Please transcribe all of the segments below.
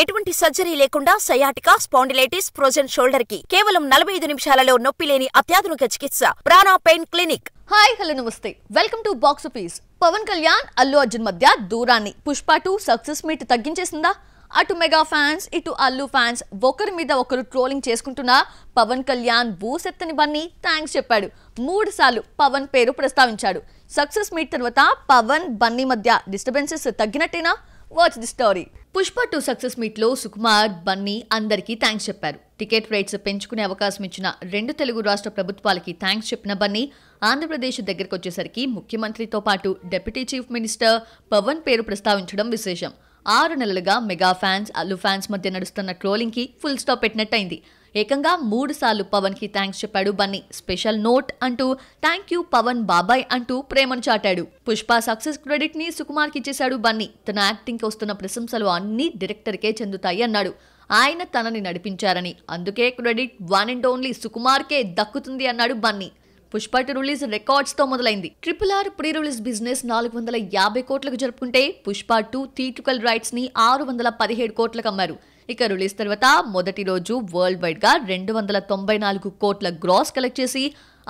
ఎటువంటి సర్జరీ లేకుండా sciatica, spondylitis, frozen shoulder కి కేవలం 45 నిమిషాలలో నొప్పి లేని అత్యాధునిక చికిత్స Prana pain clinic. Hi hello నమస్తే, welcome to box office. Pawan Kalyan, Allu Arjun మధ్య దూరాన్ని పుష్ప 2 సక్సెస్ మీట్ తగ్గించేసిందా? అటు మెగా ఫ్యాన్స్, ఇటు అల్లు ఫ్యాన్స్ ఒకరి మీద ఒకరు ట్రోలింగ్ చేసుకుంటున్నా పవన్ కళ్యాణ్ బూసెత్తని బన్నీ థ్యాంక్స్ చెప్పాడు. 3 సార్లు పవన్ పేరు ప్రస్తావించాడు. సక్సెస్ మీట్ తర్వాత పవన్ బన్నీ మధ్య డిస్టర్బెన్సెస్ తగ్గినట్టేనా? Watch the story. Pushpa 2 success meet లో సుకుమార్, బన్నీ అందరికీ థ్యాంక్స్ చెప్పారు. టికెట్ రేట్స్ పెంచుకునే అవకాశం ఇచ్చిన 2 తెలుగు రాష్ట్ర ప్రభుత్వాలకి థ్యాంక్స్ చెప్పిన బన్నీ ఆంధ్రప్రదేశ్ దగ్గరకు వచ్చేసరికి ముఖ్యమంత్రితో పాటు డిప్యూటీ చీఫ్ మినిస్టర్ పవన్ పేరు ప్రస్తావించడం విశేషం. 6 నెలలుగా మెగా ఫ్యాన్స్, అల్లు ఫ్యాన్స్ మధ్య నడుస్తున్న ట్రోలింగ్ కి ఫుల్ స్టాప్ పెట్టినట్టయింది. ఏకంగా 3 సార్లు పవన్ కి థ్యాంక్స్ చెప్పాడు బన్నీ. స్పెషల్ నోట్ అంటూ థ్యాంక్ యూ పవన్ బాబాయ్ అంటూ ప్రేమను చాటాడు. పుష్ప సక్సెస్ క్రెడిట్ ని సుకుమార్ కి ఇచ్చేశాడు బన్నీ. తన యాక్టింగ్ కి వస్తున్న ప్రశంసలు అన్ని డైరెక్టర్ కే చెందుతాయి అన్నాడు. ఆయన తనని నడిపించారని, అందుకే credit one and only Sukumar కే దక్కుతుంది అన్నాడు బన్నీ. పుష్ప 2 రిలీజ్ రికార్డ్స్ తో మొదలైంది. RRR ప్రీ రిలీజ్ బిజినెస్ 450 కోట్లకు జరుపుకుంటే పుష్ప 2 థియేట్రికల్ రైట్స్ ని 617 కోట్లకు అమ్మారు. ఇక రిలీజ్ తర్వాత మొదటి రోజు వరల్డ్ వైడ్ గా 294 కోట్ల గ్రాస్ కలెక్ట్ చేసి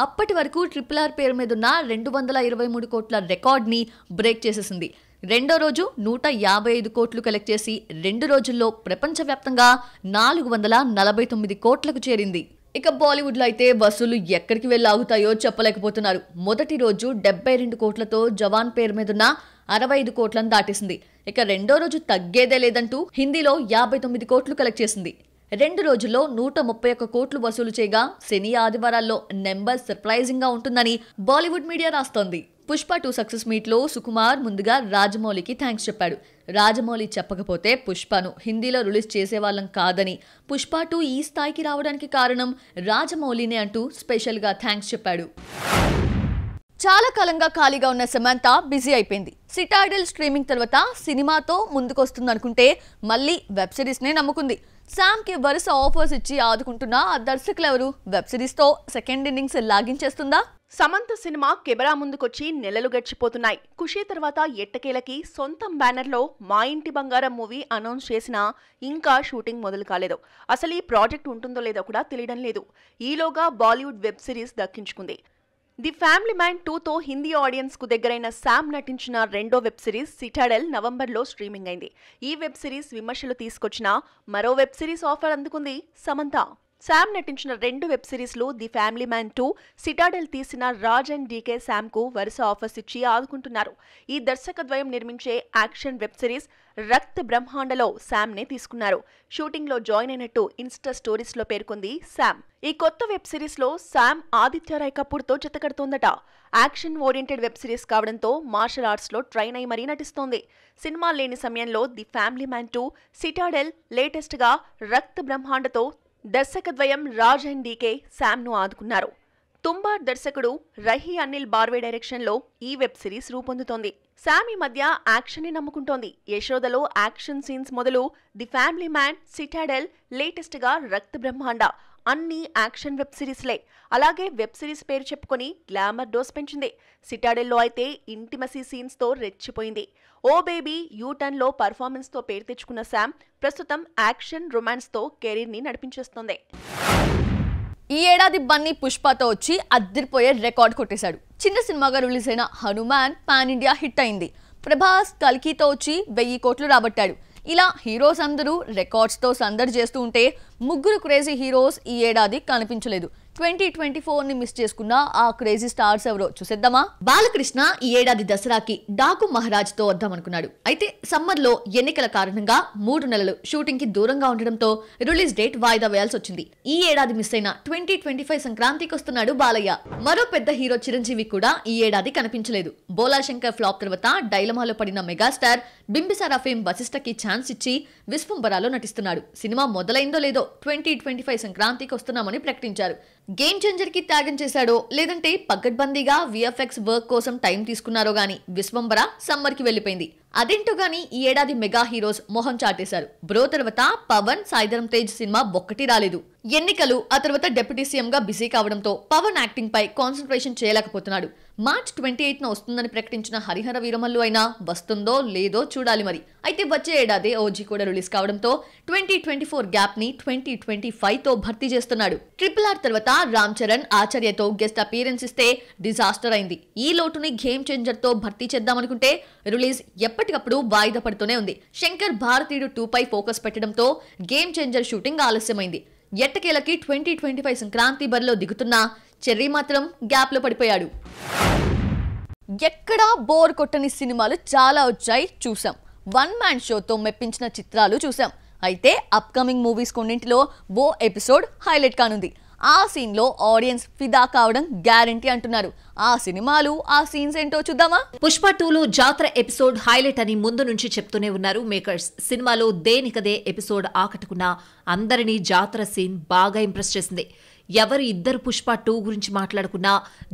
అప్పటి వరకు RRR పేరు మీద ఉన్న 223 కోట్ల రికార్డ్ ని బ్రేక్ చేసేసింది. రెండో రోజు 155 కోట్లు కలెక్ట్ చేసి 2 రోజుల్లో ప్రపంచవ్యాప్తంగా 449 కోట్లకు చేరింది. ఇక బాలీవుడ్ లో అయితే వసూలు ఎక్కడికి వెళ్ళి ఆగుతాయో చెప్పలేకపోతున్నారు. మొదటి రోజు 72 కోట్లతో జవాన్ పేరు మీదున్న 65 కోట్లను దాటేసింది. ఇక రెండో రోజు తగ్గేదే లేదంటూ హిందీలో 59 కోట్లు కలెక్ట్ చేసింది. 2 రోజుల్లో 131 కోట్లు వసూలు చేయగా శని ఆదివారాల్లో నెంబర్ సర్ప్రైజింగ్ గా ఉంటుందని బాలీవుడ్ మీడియా రాస్తోంది. పుష్ప 2 సక్సెస్ మీట్ లో సుకుమార్ ముందుగా రాజమౌళికి థ్యాంక్స్ చెప్పాడు. రాజమౌళి చెప్పకపోతే పుష్పను హిందీలో రిలీజ్ చేసేవాళ్ళం కాదని, పుష్ప 2 ఈ స్థాయికి రావడానికి కారణం రాజమౌళినే అంటూ స్పెషల్ గా థ్యాంక్స్ చెప్పాడు. చాలా కాలంగా ఖాళీగా ఉన్న సమంత బిజీ అయిపోయింది. సిటాడెల్ స్ట్రీమింగ్ తర్వాత సినిమాతో ముందుకొస్తుందనుకుంటే మళ్ళీ వెబ్ సిరీస్ నే నమ్ముకుంది. శామ్ కి వరుస ఆఫర్స్ ఇచ్చి ఆదుకుంటున్న ఆ దర్శకులెవరు? వెబ్ సిరీస్ తో సెకండ్ ఇన్నింగ్స్ లాగించేస్తుందా? సమంత సినిమా కెమెరా ముందుకొచ్చి నెలలు గడిచిపోతున్నాయి. ఖుషి తర్వాత ఎట్టకేలకి సొంతం బ్యానర్లో మా ఇంటి బంగారం మూవీ అనౌన్స్ చేసినా ఇంకా షూటింగ్ మొదలు కాలేదు. అసలు ఈ ప్రాజెక్ట్ ఉంటుందో లేదో కూడా తెలియడం లేదు. ఈలోగా బాలీవుడ్ వెబ్ సిరీస్ దక్కించుకుంది. ది ఫ్యామిలీ మ్యాన్ 2తో హిందీ ఆడియన్స్ కు దగ్గరైన శామ్ నటించిన రెండో వెబ్ సిరీస్ సిటాడెల్ నవంబర్లో స్ట్రీమింగ్ అయింది. ఈ వెబ్ సిరీస్ విమర్శలు తీసుకొచ్చిన మరో వెబ్ సిరీస్ ఆఫర్ అందుకుంది సమంత. శామ్ నటించిన 2 వెబ్ సిరీస్లు ది ఫ్యామిలీ మ్యాన్ 2, సిటాడెల్ తీసిన రాజ్ అండ్ డీకే శామ్ కు వరుస ఆఫర్స్ ఇచ్చి ఆదుకుంటున్నారు. ఈ దర్శకద్వయం నిర్మించే యాక్షన్ వెబ్ సిరీస్ రక్త్ బ్రహ్మాండలో శామ్ నే తీసుకున్నారు. షూటింగ్ లో జాయిన్ అయినట్టు ఇన్స్టా స్టోరీస్ లో పేర్కొంది శామ్. ఈ కొత్త వెబ్ సిరీస్ లో శామ్ ఆదిత్య రాయ్ కపూర్ తో జతకడుతోందట. యాక్షన్ ఓరియంటెడ్ వెబ్ సిరీస్ కావడంతో మార్షల్ ఆర్ట్స్ లో ట్రైన్ అయి మరీ నటిస్తోంది. సినిమా లేని సమయంలో the family man 2, Citadel, latest గా రక్త్ బ్రహ్మాండతో దర్శకద్వయం రాజ్ అండ్ డీకే శామ్ ను ఆదుకున్నారు. తుంబార్ దర్శకుడు రహీ అనిల్ బార్వే డైరెక్షన్ లో ఈ వెబ్ సిరీస్ రూపొందుతోంది. శామ్ ఈ మధ్య యాక్షన్ ని నమ్ముకుంటోంది. యశోదలో యాక్షన్ సీన్స్ మొదలు the family man, Citadel, latest గా రక్త్ బ్రహ్మాండ అన్ని యాక్షన్ వెబ్ సిరీస్లే. అలాగే వెబ్ సిరీస్ పేరు చెప్పుకొని గ్లామర్ డోస్ పెంచింది. సిటాడెల్లో అయితే ఇంటిమసీ సీన్స్ తో రెచ్చిపోయింది. ఓ బేబీ, యూటర్న్ లో పర్ఫార్మెన్స్ తో పేరు తెచ్చుకున్న శామ్ ప్రస్తుతం యాక్షన్, రొమాన్స్ తో కెరీర్ ని నడిపించేస్తోంది. ఈ ఏడాది బన్నీ పుష్పతో వచ్చి అద్దరిపోయే రికార్డ్ కొట్టేశాడు. చిన్న సినిమాగా రిలీజ్ అయిన హనుమాన్ పాన్ ఇండియా హిట్ అయింది. ప్రభాస్ కల్కితో వచ్చి 1000 కోట్లు రాబట్టాడు. ఇలా హీరోస్ అందరూ రికార్డ్స్ తో సందడి చేస్తూ ఉంటే 3 క్రేజీ హీరోస్ ఈ ఏడాది కనిపించలేదు. 2024 ని మిస్ చేసుకున్న ఆ క్రేజీ స్టార్స్ ఎవరో చూసేద్దామా? బాలకృష్ణ ఈ ఏడాది దసరాకి డాకు మహారాజ్ తో వద్దామనుకున్నాడు. అయితే సమ్మర్ లో ఎన్నికల కారణంగా 3 నెలలు షూటింగ్ కి దూరంగా ఉండడంతో రిలీజ్ డేట్ వాయిదా వేయాల్సి వచ్చింది. ఈ ఏడాది మిస్ అయిన 2025 సంక్రాంతికి వస్తున్నాడు బాలయ్య. మరో పెద్ద హీరో చిరంజీవి కూడా ఈ ఏడాది కనిపించలేదు. బోలా శంకర్ ఫ్లాప్ తర్వాత డైలమాలో పడిన మెగాస్టార్ బింబిసారా ఫేమ్ వశిష్ఠకి ఛాన్స్ ఇచ్చి విశ్వంబరాలో నటిస్తున్నాడు. సినిమా మొదలైందో లేదో 2025 సంక్రాంతికి వస్తున్నామని ప్రకటించారు. గేమ్ చేంజర్ కి త్యాగం చేశాడో లేదంటే పగడ్బందీగా విఎఫ్ఎక్స్ వర్క్ కోసం టైం తీసుకున్నారో గానీ విశ్వంబర సమ్మర్ కి వెళ్లిపోయింది. అదేంటో గానీ ఈ ఏడాది మెగా హీరోస్ మొహం చాటేశారు. బ్రో తర్వాత పవన్, సాయిధరం తేజ్ సినిమా ఒక్కటి రాలేదు. ఎన్నికలు, ఆ తర్వాత డిప్యూటీ సీఎం గా బిజీ కావడంతో పవన్ యాక్టింగ్ పై కాన్సన్ట్రేషన్ చేయలేకపోతున్నాడు. మార్చ్ 28న వస్తుందని ప్రకటించిన హరిహర వీరమల్లు అయినా వస్తుందో లేదో చూడాలి మరి. అయితే వచ్చే ఏడాది ఓజీ కూడా రిలీజ్ కావడంతో 2024 గ్యాప్ ని 2025తో భర్తీ చేస్తున్నాడు. RRR తర్వాత రామ్ చరణ్ ఆచార్యతో గెస్ట్ అపీరెన్స్ ఇస్తే డిజాస్టర్ అయింది. ఈ లోటుని గేమ్ చేంజర్ తో భర్తీ చేద్దామనుకుంటే రిలీజ్ ఎప్పటికప్పుడు వాయిదా పడుతూనే ఉంది. శంకర్ భారతీయుడు 2 పై ఫోకస్ పెట్టడంతో గేమ్ చేంజర్ షూటింగ్ ఆలస్యమైంది. ఎట్టకేలకి 2025 సంక్రాంతి బరిలో దిగుతున్న చెర్రీ మాత్రం గ్యాప్ లో పడిపోయాడు. ఎక్కడా బోర్ కొట్టని సినిమాలు చాలా వచ్చాయి చూసాం. వన్ మ్యాన్ షోతో మెప్పించిన చిత్రాలు చూసాం. అయితే అప్కమింగ్ మూవీస్ కొన్నింటిలో ఓ ఎపిసోడ్ హైలైట్ కానుంది. ఆ సీన్ లో ఆడియన్స్ ఫిదా కావడం గ్యారంటీ అంటున్నారు. ఆ సినిమాలు ఆ సీన్స్ ఏంటో చూద్దామా? పుష్ప 2లో జాతర ఎపిసోడ్ హైలైట్ అని ముందు నుంచి చెప్తూనే ఉన్నారు మేకర్స్. సినిమాలో దేనికదే ఎపిసోడ్ ఆకట్టుకున్నా అందరినీ జాతర సీన్ బాగా ఇంప్రెస్ చేసింది. ఎవరు ఇద్దరు పుష్ప 2 గురించి మాట్లాడుకున్నా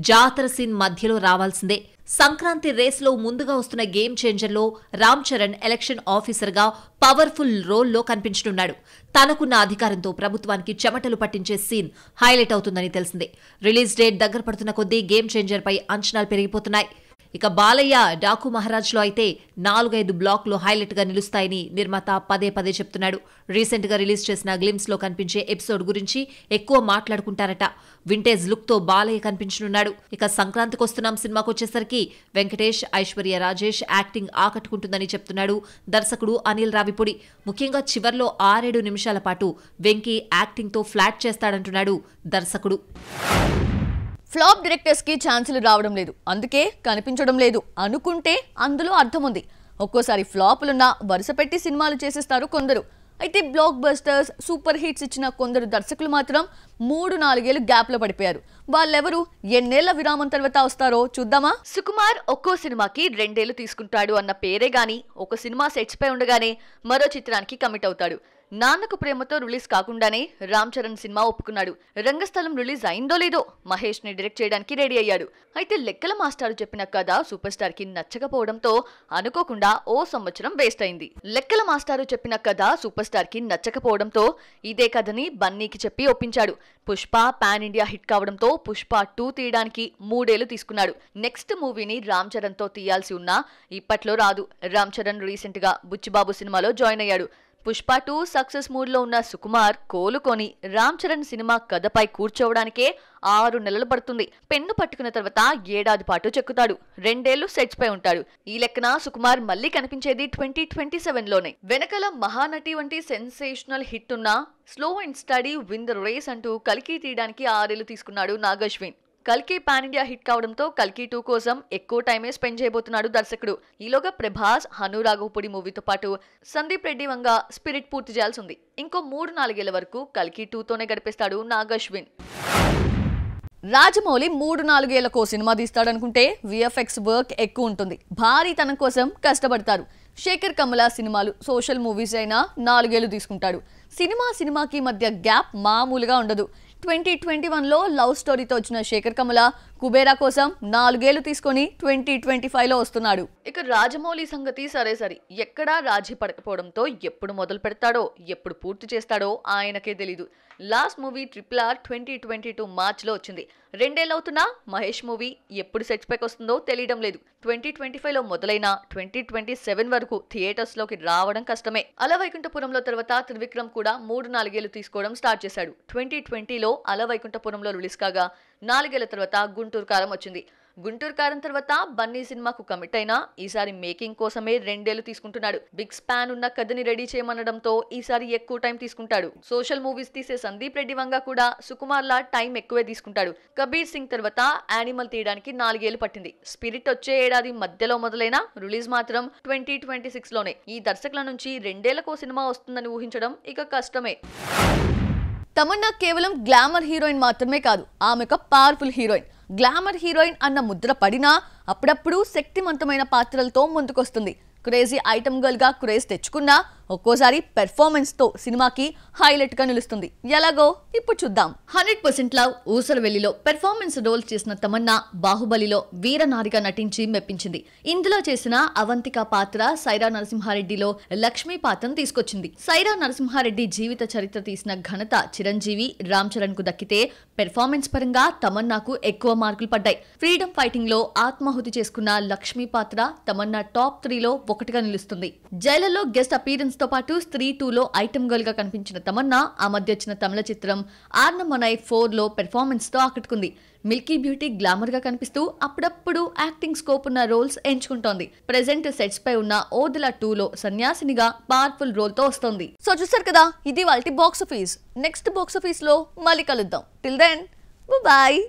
జాతర సీన్ మధ్యలో రావాల్సిందే. సంక్రాంతి రేస్లో ముందుగా వస్తున్న గేమ్ చేంజర్లో రామ్ చరణ్ ఎలక్షన్ ఆఫీసర్గా పవర్ఫుల్ రోల్లో కనిపించనున్నాడు. తనకున్న అధికారంతో ప్రభుత్వానికి చెమటలు పట్టించే సీన్ హైలైట్ అవుతుందని తెలిసిందే. రిలీజ్ డేట్ దగ్గర పడుతున్న కొద్దీ గేమ్ చేంజర్ పై అంచనాలు పెరిగిపోతున్నాయి. ఇక బాలయ్య డాకు మహారాజ్లో అయితే 4-5 బ్లాక్లు హైలైట్ గా నిలుస్తాయని నిర్మాత పదే పదే చెప్తున్నాడు. రీసెంట్ గా రిలీజ్ చేసిన గ్లిమ్స్ లో కనిపించే ఎపిసోడ్ గురించి ఎక్కువ మాట్లాడుకుంటారట. వింటేజ్ లుక్ తో బాలయ్య కనిపించనున్నాడు. ఇక సంక్రాంతికి వస్తున్నాం సినిమాకు వచ్చేసరికి వెంకటేష్, ఐశ్వర్య రాజేష్ యాక్టింగ్ ఆకట్టుకుంటుందని చెప్తున్నాడు దర్శకుడు అనిల్ రావిపూడి. ముఖ్యంగా చివర్లో 6-7 నిమిషాల పాటు వెంకీ యాక్టింగ్ తో ఫ్లాట్ చేస్తాడంటున్నాడు దర్శకుడు. ఫ్లాప్ డైరెక్టర్స్ కి ఛాన్సులు రావడం లేదు, అందుకే కనిపించడం లేదు అనుకుంటే అందులో అర్థం ఉంది. ఒక్కోసారి ఫ్లాపులున్న వరుస పెట్టి సినిమాలు చేసేస్తారు కొందరు. అయితే బ్లాక్ బస్టర్స్ సూపర్ హిట్స్ ఇచ్చిన కొందరు దర్శకులు మాత్రం 3-4 ఏళ్లు గ్యాప్ లో పడిపోయారు. వాళ్ళెవరు, ఎన్నేళ్ల విరామం తర్వాత వస్తారో చూద్దామా? సుకుమార్ ఒక్కో సినిమాకి 2 ఏళ్లు తీసుకుంటాడు అన్న పేరే గాని ఒక సినిమా సెట్స్ పై ఉండగానే మరో చిత్రానికి కమిట్ అవుతాడు. నాన్నకు ప్రేమతో రిలీజ్ కాకుండానే రామ్ చరణ్ సినిమా ఒప్పుకున్నాడు. రంగస్థలం రిలీజ్ అయిందో లేదో మహేష్ ని డైరెక్ట్ చేయడానికి రెడీ అయ్యాడు. అయితే లెక్కల మాస్టారు చెప్పిన కథ సూపర్ స్టార్ కి నచ్చకపోవడంతో అనుకోకుండా ఓ సంవత్సరం వేస్ట్ అయింది. లెక్కల మాస్టారు చెప్పిన కథ సూపర్ స్టార్ కి నచ్చకపోవడంతో ఇదే కథని బన్నీకి చెప్పి ఒప్పించాడు. పుష్ప పాన్ ఇండియా హిట్ కావడంతో పుష్ప 2 తీయడానికి 3 ఏళ్లు తీసుకున్నాడు. నెక్స్ట్ మూవీని రామ్ చరణ్ తో తీయాల్సి ఉన్నా ఇప్పట్లో రాదు. రామ్ చరణ్ రీసెంట్ గా బుచ్చిబాబు సినిమాలో జాయిన్ అయ్యాడు. పుష్ప 2 సక్సెస్ మూడ్ లో ఉన్న సుకుమార్ కోలుకొని రామ్ చరణ్ సినిమా కథపై కూర్చోవడానికే 6 నెలలు పడుతుంది. పెన్ను పట్టుకున్న తర్వాత 7 ఏడాది పాటు చెక్కుతాడు. 2 ఏళ్లు సెట్స్ పై ఉంటాడు. ఈ లెక్కన సుకుమార్ మళ్లీ కనిపించేది 2027లోనే. వెనకల మహానటి వంటి సెన్సేషనల్ హిట్ ఉన్న slow and steady win the race అంటూ కల్కి తీయడానికి 6 ఏళ్లు తీసుకున్నాడు నాగశ్విన్. కల్కి పాన్ ఇండియా హిట్ కావడంతో కల్కి 2 కోసం ఎక్కువ టైమే స్పెండ్ చేయబోతున్నాడు దర్శకుడు. ఈలోగా ప్రభాస్, హను రాఘవపూడి మూవీతో పాటు సందీప్ రెడ్డి వంగ స్పిరిట్ పూర్తి చేయాల్సి ఉంది. ఇంకో 3-4 ఏళ్ల వరకు కల్కి 2తోనే గడిపేస్తాడు నాగశ్విన్. రాజమౌళి 3-4 ఏళ్లకో సినిమా తీస్తాడనుకుంటే విఎఫ్ఎక్స్ వర్క్ ఎక్కువ ఉంటుంది. భారీతనం కోసం కష్టపడతారు. శేఖర్ కమల సినిమాలు సోషల్ మూవీస్ అయినా 4 ఏళ్లు తీసుకుంటాడు. సినిమాకి మధ్య గ్యాప్ మామూలుగా ఉండదు. 2021లో లవ్ స్టోరీతో వచ్చిన శేఖర్ కమల కుబేరా కోసం 4 ఏళ్లు తీసుకొని 2025లో వస్తున్నాడు. ఇక రాజమౌళి సంగతి సరే, ఎక్కడా రాజీ పడకపోవడంతో ఎప్పుడు మొదలు పెడతాడో ఎప్పుడు పూర్తి చేస్తాడో ఆయనకే తెలీదు. లాస్ట్ మూవీ RRR 2022 మార్చ్లో వచ్చింది. 2 ఏళ్ళు అవుతున్నా మహేష్ మూవీ ఎప్పుడు సెట్స్ పైకి వస్తుందో తెలియడం లేదు. 2025లో మొదలైన 2027 వరకు థియేటర్స్ లోకి రావడం కష్టమే. అల వైకుంఠపురంలో తర్వాత త్రివిక్రమ్ కూడా 3-4 ఏళ్లు తీసుకోవడం స్టార్ట్ చేశాడు. 2020లో అల వైకుంఠపురంలో రిలీజ్ కాగా 4 ఏళ్ల తర్వాత గుంటూరు కారం వచ్చింది. గుంటూరు కారం తర్వాత బన్నీ సినిమాకు కమిట్ అయినా ఈసారి మేకింగ్ కోసమే 2 ఏళ్లు తీసుకుంటున్నాడు. బిగ్ స్పాన్ ఉన్న కథని రెడీ చేయమనడంతో ఈసారి ఎక్కువ టైం తీసుకుంటాడు. సోషల్ మూవీస్ తీసే సందీప్ రెడ్డి వంగ కూడా సుకుమార్ లా టైం ఎక్కువే తీసుకుంటాడు. కబీర్ సింగ్ తర్వాత యానిమల్ తీయడానికి 4 ఏళ్లు పట్టింది. స్పిరిట్ వచ్చే ఏడాది మధ్యలో మొదలైన రిలీజ్ మాత్రం 2026లోనే. ఈ దర్శకుల నుంచి 2 ఏళ్లకో సినిమా వస్తుందని ఊహించడం ఇక కష్టమే. తమన్నా కేవలం గ్లామర్ హీరోయిన్ మాత్రమే కాదు, ఆమె ఒక పవర్ఫుల్ హీరోయిన్. గ్లామర్ హీరోయిన్ అన్న ముద్ర పడినా అప్పుడప్పుడు శక్తివంతమైన పాత్రలతో ముందుకొస్తుంది. క్రేజీ ఐటమ్ గర్ల్ గా క్రేజ్ తెచ్చుకున్నా ఒక్కోసారి పెర్ఫార్మెన్స్ తో సినిమాకి హైలైట్ గా నిలుస్తుంది. ఎలాగో ఇప్పుడు చూద్దాం. 100% లవ్ ఊసరవెల్లిలో పెర్ఫార్మెన్స్ రోల్ చేసిన తమన్నా బాహుబలిలో వీరనారిగా నటించి మెప్పించింది. ఇందులో చేసిన అవంతిక పాత్ర సైరా నరసింహారెడ్డిలో లక్ష్మీ పాత్రను తీసుకొచ్చింది. సైరా నరసింహారెడ్డి జీవిత చరిత్ర తీసిన ఘనత చిరంజీవి, రామ్ చరణ్ కు దక్కితే పెర్ఫార్మెన్స్ పరంగా తమన్నాకు ఎక్కువ మార్కులు పడ్డాయి. ఫ్రీడమ్ ఫైటింగ్ లో ఆత్మాహుతి చేసుకున్న లక్ష్మీ పాత్ర తమన్నా టాప్ 3లో ఒకటిగా నిలుస్తుంది. జైలలో గెస్ట్ అపీరెన్స్ తో పాటు స్త్రీ 2లో ఐటమ్ గర్ల్ గా కనిపించిన తమన్నా ఆ మధ్య వచ్చిన తమిళ చిత్రం ఆర్నమనై 4లో పెర్ఫార్మెన్స్ తో ఆకట్టుకుంది. మిల్కీ బ్యూటీ గ్లామర్ గా కనిపిస్తూ అప్పుడప్పుడు యాక్టింగ్ స్కోప్ ఉన్న రోల్స్ ఎంచుకుంటోంది. ప్రెజెంట్ సెట్స్ పై ఉన్న ఓదెల 2లో సన్యాసినిగా పవర్ఫుల్ రోల్ తో వస్తోంది. సో చూసారు కదా, ఇది వాళ్ళ box office. Next box office లో మళ్ళీ కలుద్దాం. Till then bye.